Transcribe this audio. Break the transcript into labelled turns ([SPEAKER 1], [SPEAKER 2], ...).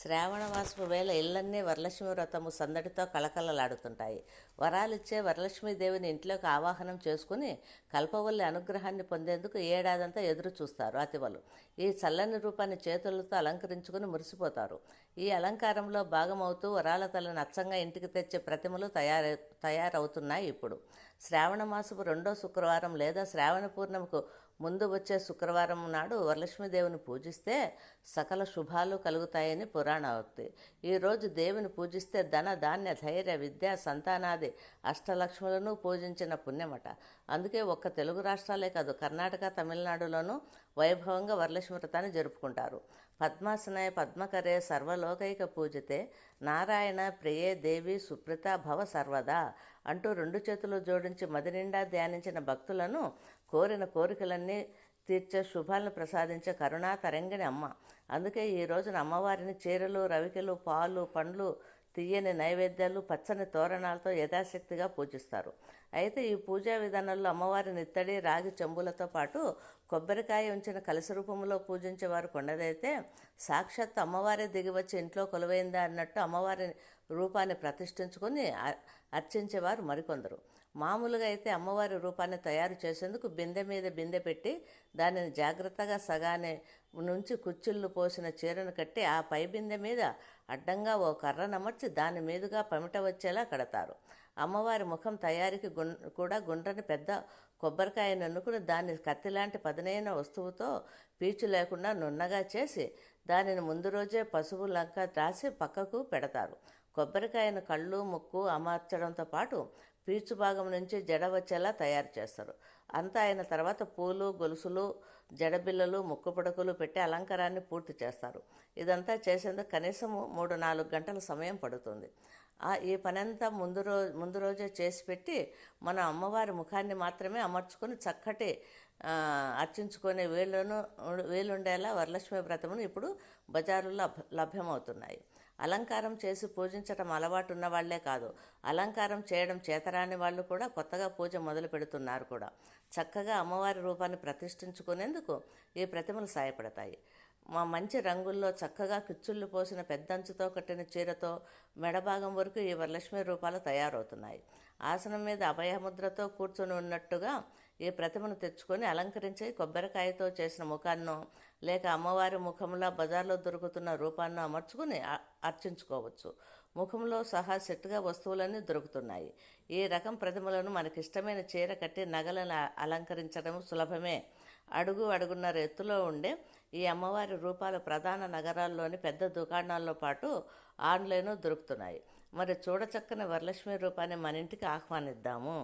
[SPEAKER 1] శ్రావణమాసపు వేళ ఇళ్లన్నీ వరలక్ష్మి వ్రతము సందడితో కళకళలాడుతుంటాయి. వరాలిచ్చే వరలక్ష్మీదేవిని ఇంట్లోకి ఆవాహనం చేసుకుని కల్పవల్లి అనుగ్రహాన్ని పొందేందుకు ఏడాదంతా ఎదురు చూస్తారు అతివలు. ఈ చల్లని రూపాన్ని చేతులతో అలంకరించుకుని మురిసిపోతారు. ఈ అలంకారంలో భాగమవుతూ వరాల తల్లిని అచ్చంగా ఇంటికి తెచ్చే ప్రతిమలు తయారవుతున్నాయి ఇప్పుడు. శ్రావణమాసపు రెండో శుక్రవారం లేదా శ్రావణ పూర్ణిమకు ముందు వచ్చే శుక్రవారం నాడు వరలక్ష్మీదేవిని పూజిస్తే సకల శుభాలు కలుగుతాయని పురాణోక్తి. ఈరోజు దేవిని పూజిస్తే ధన ధాన్య ధైర్య విద్య సంతానాది అష్టలక్ష్ములను పూజించిన పుణ్యమట. అందుకే ఒక్క తెలుగు రాష్ట్రాలే కాదు, కర్ణాటక తమిళనాడులోనూ వైభవంగా వరలక్ష్మి వ్రతాన్ని జరుపుకుంటారు. పద్మాసనాయ పద్మకరే సర్వలోకైక పూజితే నారాయణ ప్రియే దేవి సుప్రీత భవ సర్వదా అంటూ రెండు చేతులు జోడించి మది నిండా ధ్యానించిన భక్తులను కోరిన కోరికలన్నీ తీర్చే శుభాలను ప్రసాదించే కరుణా తరంగిణి అమ్మ. అందుకే ఈ రోజున అమ్మవారిని చీరలు రవికెలు పాలు పండ్లు తీయని నైవేద్యాలు పచ్చని తోరణాలతో యథాశక్తిగా పూజిస్తారు. అయితే ఈ పూజా విధానంలో అమ్మవారిని ఇత్తడి రాగి చెంబులతో పాటు కొబ్బరికాయ ఉంచిన కలశ రూపంలో పూజించేవారు కొండదైతే, సాక్షాత్ అమ్మవారే దిగివచ్చి ఇంట్లో కొలువైందా అన్నట్టు అమ్మవారి రూపాన్ని ప్రతిష్ఠించుకొని అర్చించేవారు మరికొందరు. మామూలుగా అయితే అమ్మవారి రూపాన్ని తయారు చేసేందుకు బిందె మీద బిందె పెట్టి దానిని జాగ్రత్తగా సగానే నుంచి కుచ్చిళ్ళు పోసిన చీరను కట్టి ఆ పై బిందె మీద అడ్డంగా ఓ కర్ర నమర్చి దాని మీదుగా పమిట వచ్చేలా కడతారు. అమ్మవారి ముఖం తయారీకి కూడా గుండ్రని పెద్ద కొబ్బరికాయ నన్నుకుని దాన్ని కత్తిలాంటి పదునైన వస్తువుతో పీచు లేకుండా నున్నగా చేసి దానిని ముందు రోజే పసుపు లంక రాసి పక్కకు పెడతారు. కొబ్బరికాయను కళ్ళు ముక్కు అమర్చడంతో పాటు పీచు భాగం నుంచి జడ వచ్చేలా తయారు చేస్తారు. అంతా అయిన తర్వాత పూలు గొలుసులు జడబిల్లలు ముక్కు పుడకలు పెట్టి అలంకారాన్ని పూర్తి చేస్తారు. ఇదంతా చేసేందుకు కనీసం 3-4 గంటల సమయం పడుతుంది. ఈ పనంతా ముందు రోజే చేసి పెట్టి మన అమ్మవారి ముఖాన్ని మాత్రమే అమర్చుకొని చక్కటి అర్చించుకునే వీలుండేలా వరలక్ష్మి వ్రతమును ఇప్పుడు బజారుల్లో లభ్యమవుతున్నాయి. అలంకారం చేసి పూజించడం అలవాటు ఉన్న వాళ్లే కాదు, అలంకారం చేయడం చేతరాని వాళ్ళు కూడా కొత్తగా పూజ మొదలు పెడుతున్నారు కూడా. చక్కగా అమ్మవారి రూపాన్ని ప్రతిష్ఠించుకునేందుకు ఈ ప్రతిమలు సాయపడతాయి. మంచి రంగుల్లో చక్కగా కిచ్చుళ్ళు పోసిన పెద్దంచుతో కట్టిన చీరతో మెడభాగం వరకు ఈ వరలక్ష్మి రూపాలు తయారవుతున్నాయి. ఆసనం మీద అభయముద్రతో కూర్చొని ఉన్నట్టుగా ఈ ప్రతిమను తెచ్చుకొని అలంకరించి కొబ్బరికాయతో చేసిన ముఖాన్నో లేక అమ్మవారి ముఖంలో బజార్లో దొరుకుతున్న రూపాన్నో అమర్చుకుని అర్చించుకోవచ్చు. ముఖంలో సహా సెట్గా వస్తువులన్నీ దొరుకుతున్నాయి. ఈ రకం ప్రతిమలను మనకిష్టమైన చీర కట్టి నగలను అలంకరించడం సులభమే. అడుగున్నర ఎత్తులో ఉండే ఈ అమ్మవారి రూపాలు ప్రధాన నగరాల్లోని పెద్ద దుకాణాల్లో పాటు ఆన్లైన్ దొరుకుతున్నాయి. మరి చూడచక్కని వరలక్ష్మి రూపాన్ని మన ఇంటికి ఆహ్వానిద్దాము.